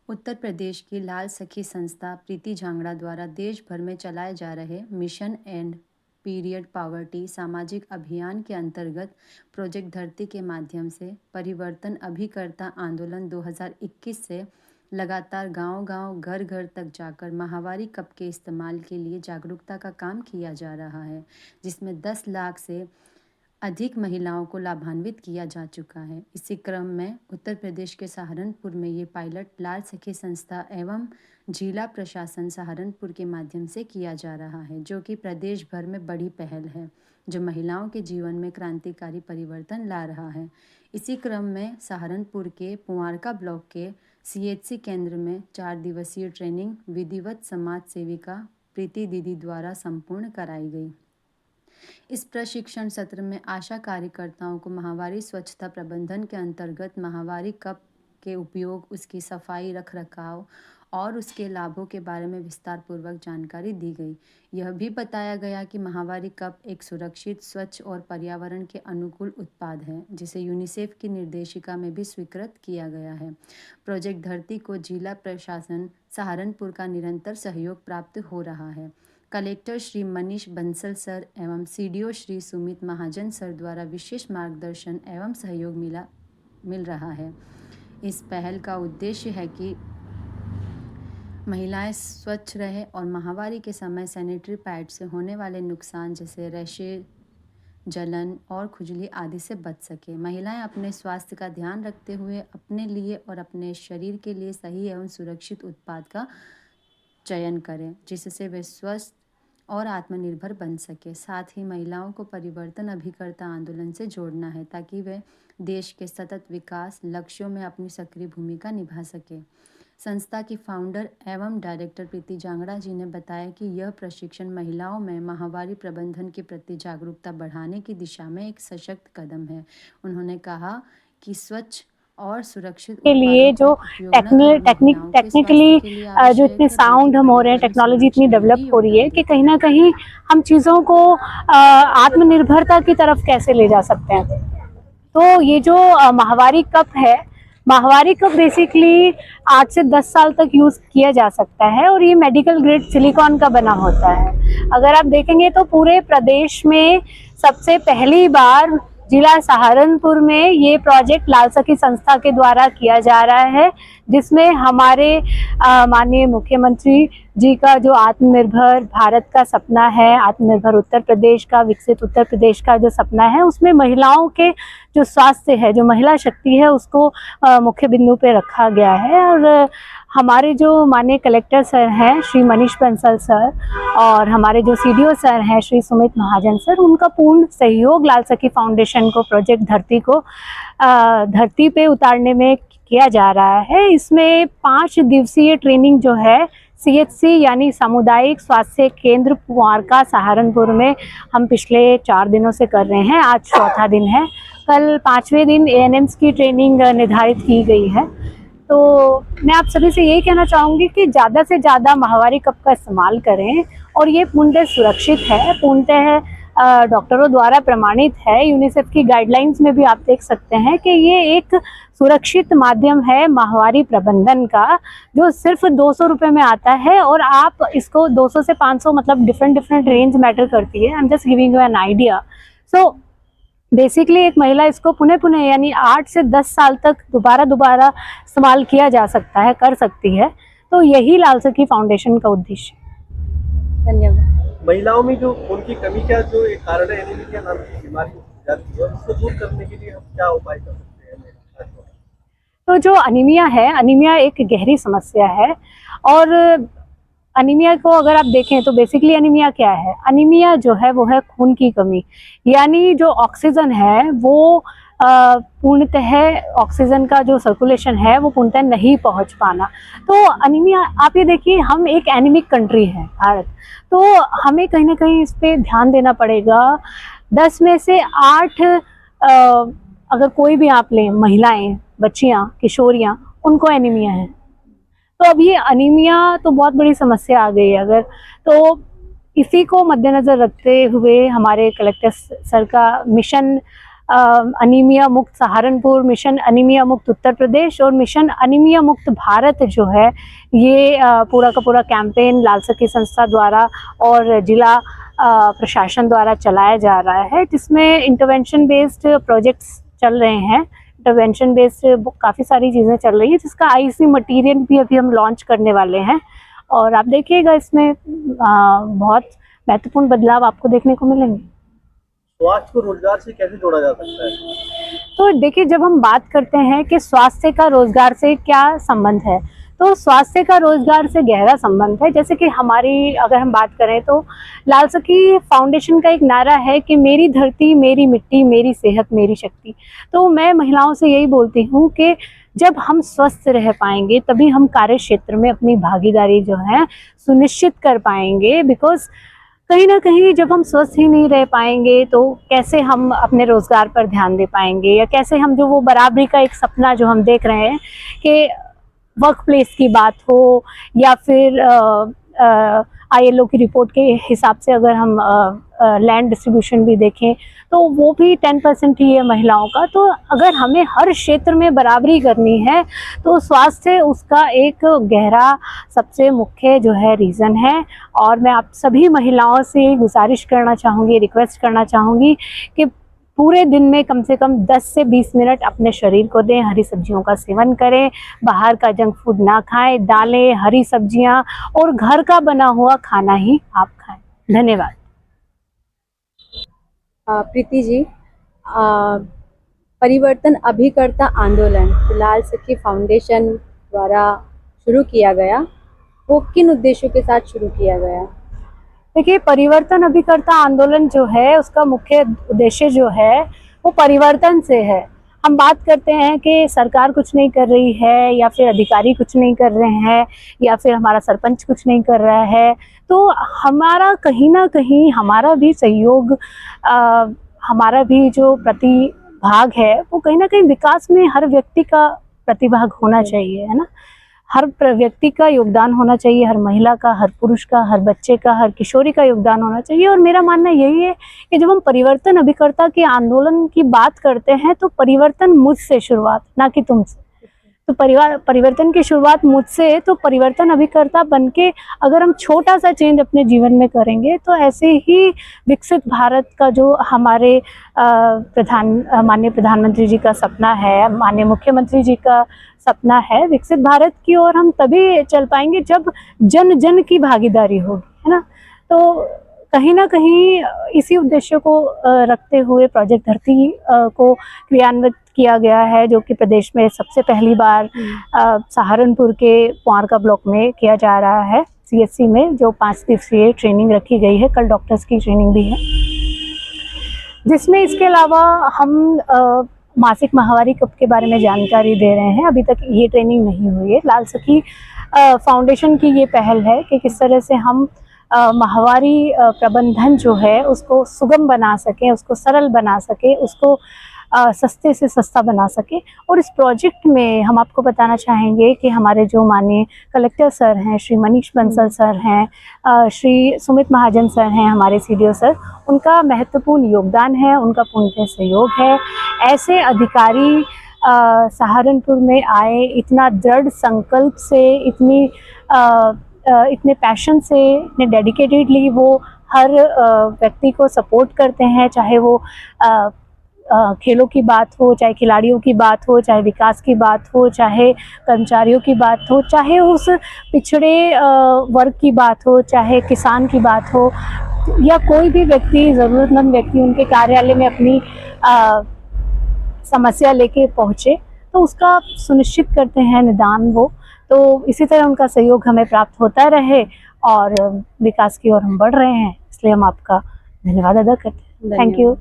उत्तर प्रदेश की लाल सखी संस्था प्रीति झांगड़ा द्वारा देश भर में चलाए जा रहे मिशन एंड पीरियड पावर्टी सामाजिक अभियान के अंतर्गत प्रोजेक्ट धरती के माध्यम से परिवर्तन अभिकर्ता आंदोलन 2021 से लगातार गांव-गांव, घर-घर तक जाकर माहवारी कप के इस्तेमाल के लिए जागरूकता का काम किया जा रहा है, जिसमें 10 लाख से अधिक महिलाओं को लाभान्वित किया जा चुका है। इसी क्रम में उत्तर प्रदेश के सहारनपुर में ये पायलट लाल सखी संस्था एवं जिला प्रशासन सहारनपुर के माध्यम से किया जा रहा है, जो कि प्रदेश भर में बड़ी पहल है, जो महिलाओं के जीवन में क्रांतिकारी परिवर्तन ला रहा है। इसी क्रम में सहारनपुर के पुआरका ब्लॉक के CHC केंद्र में 4 दिवसीय ट्रेनिंग विधिवत समाज सेविका प्रीति दीदी द्वारा संपूर्ण कराई गई। इस प्रशिक्षण सत्र में आशा कार्यकर्ताओं को माहवारी स्वच्छता प्रबंधन के अंतर्गत माहवारी कप के उपयोग, उसकी सफाई, रखरखाव और उसके लाभों के बारे में विस्तार पूर्वक जानकारी दी गई। यह भी बताया गया कि माहवारी कप एक सुरक्षित, स्वच्छ और पर्यावरण के अनुकूल उत्पाद है, जिसे यूनिसेफ की निर्देशिका में भी स्वीकृत किया गया है। प्रोजेक्ट धरती को जिला प्रशासन सहारनपुर का निरंतर सहयोग प्राप्त हो रहा है। कलेक्टर श्री मनीष बंसल सर एवं CDO श्री सुमित महाजन सर द्वारा विशेष मार्गदर्शन एवं सहयोग मिल रहा है। इस पहल का उद्देश्य है कि महिलाएं स्वच्छ रहे और माहवारी के समय सैनिटरी पैड से होने वाले नुकसान जैसे रैशेज, जलन और खुजली आदि से बच सके। महिलाएं अपने स्वास्थ्य का ध्यान रखते हुए अपने लिए और अपने शरीर के लिए सही एवं सुरक्षित उत्पाद का चयन करें, जिससे वे स्वस्थ और आत्मनिर्भर बन सके। साथ ही महिलाओं को परिवर्तन अभिकर्ता आंदोलन से जोड़ना है, ताकि वे देश के सतत विकास लक्ष्यों में अपनी सक्रिय भूमिका निभा सके। संस्था की फाउंडर एवं डायरेक्टर प्रीति झांगड़ा जी ने बताया कि यह प्रशिक्षण महिलाओं में माहवारी प्रबंधन के प्रति जागरूकता बढ़ाने की दिशा में एक सशक्त कदम है। उन्होंने कहा कि स्वच्छ और सुरक्षित के लिए जो टेक्निकली जो इतने साउंड हम हो रहे हैं, टेक्नोलॉजी इतनी डेवलप हो रही है कि कहीं ना कहीं हम चीज़ों को आत्मनिर्भरता की तरफ कैसे ले जा सकते हैं। तो ये जो माहवारी कप है, माहवारी कप बेसिकली 8 से 10 साल तक यूज़ किया जा सकता है और ये मेडिकल ग्रेड सिलिकॉन का बना होता है। अगर आप देखेंगे तो पूरे प्रदेश में सबसे पहली बार जिला सहारनपुर में ये प्रोजेक्ट लाल सखी संस्था के द्वारा किया जा रहा है, जिसमें हमारे माननीय मुख्यमंत्री जी का जो आत्मनिर्भर भारत का सपना है, आत्मनिर्भर उत्तर प्रदेश का, विकसित उत्तर प्रदेश का जो सपना है, उसमें महिलाओं के जो स्वास्थ्य है, जो महिला शक्ति है, उसको मुख्य बिंदु पे रखा गया है। और हमारे जो माननीय कलेक्टर सर हैं श्री मनीष बंसल सर और हमारे जो CDO सर हैं श्री सुमित महाजन सर, उनका पूर्ण सहयोग लाल सखी फाउंडेशन को प्रोजेक्ट धरती को धरती पे उतारने में किया जा रहा है। इसमें 5 दिवसीय ट्रेनिंग जो है CHC यानी सामुदायिक स्वास्थ्य केंद्र पुआरका सहारनपुर में हम पिछले 4 दिनों से कर रहे हैं। आज चौथा दिन है। कल 5वें दिन ANMs की ट्रेनिंग निर्धारित की गई है। तो मैं आप सभी से यही कहना चाहूँगी कि ज़्यादा से ज़्यादा माहवारी कप का इस्तेमाल करें और ये पूर्णतः सुरक्षित है, पूर्णतः डॉक्टरों द्वारा प्रमाणित है। यूनिसेफ की गाइडलाइंस में भी आप देख सकते हैं कि ये एक सुरक्षित माध्यम है माहवारी प्रबंधन का, जो सिर्फ 200 रुपये में आता है और आप इसको 200 से 500 मतलब डिफरेंट रेंज मैटर करती है। I am just giving you an idea. So basically एक महिला इसको पुनः यानी 8 से 10 साल तक दोबारा इस्तेमाल किया जा सकता है, कर सकती है। तो यही लाल सखी फाउंडेशन का उद्देश्य है। धन्यवाद। महिलाओं में जो खून की कमी का जो एक कारण है, एनीमिया नाम की बीमारी जाती है, उसको दूर करने के लिए हम क्या उपाय कर सकते हैं? तो जो अनीमिया है, अनीमिया एक गहरी समस्या है और अनीमिया को अगर आप देखें तो बेसिकली अनीमिया क्या है? अनीमिया जो है वो है खून की कमी, यानी जो ऑक्सीजन है वो पूर्णतः ऑक्सीजन का जो सर्कुलेशन है वो पूर्णतः नहीं पहुंच पाना। तो अनीमिया, आप ये देखिए, हम एक एनीमिक कंट्री है भारत, तो हमें कहीं ना कहीं इस पे ध्यान देना पड़ेगा। 10 में से 8 अगर कोई भी आप लें, महिलाएं, बच्चियां, किशोरियां, उनको एनीमिया है। तो अब ये अनीमिया तो बहुत बड़ी समस्या आ गई है। अगर तो इसी को मद्देनज़र रखते हुए हमारे कलेक्टर सर का मिशन अनीमिया मुक्त सहारनपुर, मिशन अनीमिया मुक्त उत्तर प्रदेश और मिशन अनीमिया मुक्त भारत जो है, ये पूरा का पूरा कैंपेन लाल सखी संस्था द्वारा और जिला प्रशासन द्वारा चलाया जा रहा है, जिसमें इंटरवेंशन बेस्ड प्रोजेक्ट्स चल रहे हैं। इंटरवेंशन बेस्ड काफ़ी सारी चीज़ें चल रही है, जिसका आईसी मटेरियल भी अभी हम लॉन्च करने वाले हैं और आप देखिएगा इसमें बहुत महत्वपूर्ण बदलाव आपको देखने को मिलेंगे। स्वास्थ्य को रोजगार से कैसे जोड़ा जा सकता है? तो देखिए, जब हम बात करते हैं कि स्वास्थ्य का रोजगार से क्या संबंध है, तो स्वास्थ्य का रोजगार से गहरा संबंध है। जैसे कि हमारी अगर हम बात करें तो लाल सखी फाउंडेशन का एक नारा है कि मेरी धरती मेरी मिट्टी, मेरी सेहत मेरी शक्ति। तो मैं महिलाओं से यही बोलती हूँ कि जब हम स्वस्थ रह पाएंगे तभी हम कार्य क्षेत्र में अपनी भागीदारी जो है सुनिश्चित कर पाएंगे। बिकॉज कहीं ना कहीं जब हम स्वस्थ ही नहीं रह पाएंगे तो कैसे हम अपने रोजगार पर ध्यान दे पाएंगे, या कैसे हम जो वो बराबरी का एक सपना जो हम देख रहे हैं कि वर्क प्लेस की बात हो या फिर ILO की रिपोर्ट के हिसाब से अगर हम लैंड डिस्ट्रीब्यूशन भी देखें तो वो भी 10% ही है महिलाओं का। तो अगर हमें हर क्षेत्र में बराबरी करनी है तो स्वास्थ्य उसका एक गहरा सबसे मुख्य जो है रीज़न है। और मैं आप सभी महिलाओं से गुजारिश करना चाहूँगी, रिक्वेस्ट करना चाहूँगी कि पूरे दिन में कम से कम 10 से 20 मिनट अपने शरीर को दें, हरी सब्जियों का सेवन करें, बाहर का जंक फूड ना खाएं, दालें, हरी सब्जियां और घर का बना हुआ खाना ही आप खाएं। धन्यवाद। प्रीति जी, परिवर्तन अभिकर्ता आंदोलन लाल सखी फाउंडेशन द्वारा शुरू किया गया, वो किन उद्देश्यों के साथ शुरू किया गया? देखिए, परिवर्तन अभिकर्ता आंदोलन जो है उसका मुख्य उद्देश्य जो है वो परिवर्तन से है। हम बात करते हैं कि सरकार कुछ नहीं कर रही है या फिर अधिकारी कुछ नहीं कर रहे हैं या फिर हमारा सरपंच कुछ नहीं कर रहा है, तो हमारा कहीं ना कहीं हमारा भी सहयोग, हमारा भी जो प्रतिभाग है वो कहीं ना कहीं विकास में हर व्यक्ति का प्रतिभाग होना चाहिए, है ना। हर व्यक्ति का योगदान होना चाहिए, हर महिला का, हर पुरुष का, हर बच्चे का, हर किशोरी का योगदान होना चाहिए। और मेरा मानना यही है कि जब हम परिवर्तन अभिकर्ता के आंदोलन की बात करते हैं तो परिवर्तन मुझसे शुरुआत, ना कि तुमसे। तो परिवर्तन की शुरुआत मुझसे, तो परिवर्तन अभिकर्ता बनके अगर हम छोटा सा चेंज अपने जीवन में करेंगे तो ऐसे ही विकसित भारत का जो हमारे माननीय प्रधानमंत्री जी का सपना है, माननीय मुख्यमंत्री जी का सपना है, विकसित भारत की ओर हम तभी चल पाएंगे जब जन जन की भागीदारी होगी, है ना। तो कहीं ना कहीं इसी उद्देश्य को रखते हुए प्रोजेक्ट धरती को क्रियान्वित किया गया है, जो कि प्रदेश में सबसे पहली बार सहारनपुर के पुआरका ब्लॉक में किया जा रहा है, CSC में, जो 5 दिवसीय ट्रेनिंग रखी गई है। कल डॉक्टर्स की ट्रेनिंग भी है, जिसमें इसके अलावा हम मासिक माहवारी कब के बारे में जानकारी दे रहे हैं। अभी तक ये ट्रेनिंग नहीं हुई है। लाल सखी फाउंडेशन की ये पहल है कि किस तरह से हम माहवारी प्रबंधन जो है उसको सुगम बना सकें, उसको सरल बना सकें, उसको सस्ते से सस्ता बना सके। और इस प्रोजेक्ट में हम आपको बताना चाहेंगे कि हमारे जो माननीय कलेक्टर सर हैं, श्री मनीष बंसल सर हैं, श्री सुमित महाजन सर हैं, हमारे CDO सर, उनका महत्वपूर्ण योगदान है, उनका पूर्ण सहयोग है। ऐसे अधिकारी सहारनपुर में आए, इतना दृढ़ संकल्प से, इतने पैशन से, इतने डेडिकेटेडली वो हर व्यक्ति को सपोर्ट करते हैं, चाहे वो खेलों की बात हो, चाहे खिलाड़ियों की बात हो, चाहे विकास की बात हो, चाहे कर्मचारियों की बात हो, चाहे उस पिछड़े वर्ग की बात हो, चाहे किसान की बात हो, या कोई भी व्यक्ति, ज़रूरतमंद व्यक्ति उनके कार्यालय में अपनी समस्या लेके पहुँचे तो उसका सुनिश्चित करते हैं निदान वो। तो इसी तरह उनका सहयोग हमें प्राप्त होता रहे और विकास की ओर हम बढ़ रहे हैं, इसलिए हम आपका धन्यवाद अदा करते हैं। Thank you.